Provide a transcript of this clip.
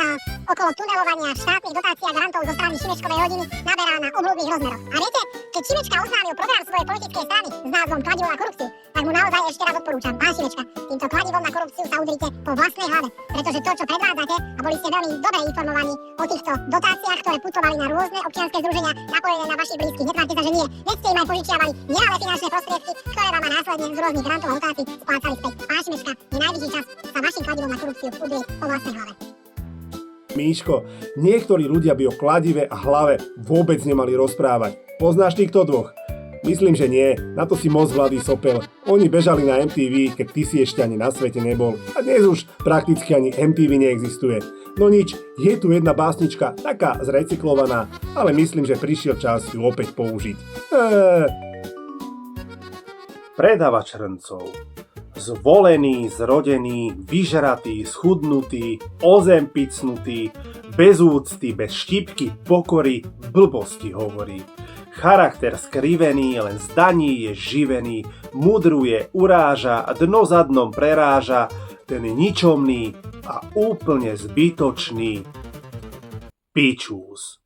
škandál okolo tunelovania štátnych dotácií a grantov zo strany Šimečkovej rodiny naberá na obľúbnych rozmeroch. A viete, keď Šimečka oznámil program svojej politickej strany s názvom Kladivo na korupciu, tak mu naozaj ešte raz odporúčam, pán Šimečka, týmto kladivom na korupciu sa udrite po vlastnej hlave, pretože to, čo predvádzate, a boli ste veľmi dobre informovaní o týchto dotáciách, ktoré putovali na rôzne občianske združenia napojené na vašich blízkych. Netvárte sa, že nie. Veď ste im aj požičiavali nemalé finančné prostriedky, ktoré vám následne z rôznych grantov a dotácií splácali späť. Pán Šimečka, je najvyšší čas sa vašim kladivom na korupciu udrieť po vlastnej hlave. Míško, niektorí ľudia by o kladive a hlave vôbec nemali rozprávať. Poznáš týchto dvoch? Myslím, že nie. Na to si moc hladý sopel. Oni bežali na MTV, keď ty si ešte ani na svete nebol. A dnes už prakticky ani MTV neexistuje. No nič, je tu jedna básnička, taká zrecyklovaná, ale myslím, že prišiel čas ju opäť použiť. Predavač hrncov. Zvolený, zrodený, vyžratý, schudnutý, o zem picnutý, bez úcty, bez štipky, pokory, blbosti hovorí. Charakter skrivený, len z daní je živený, mudruje, uráža, dno za dnom preráža, ten ničomný a úplne zbytočný pičús.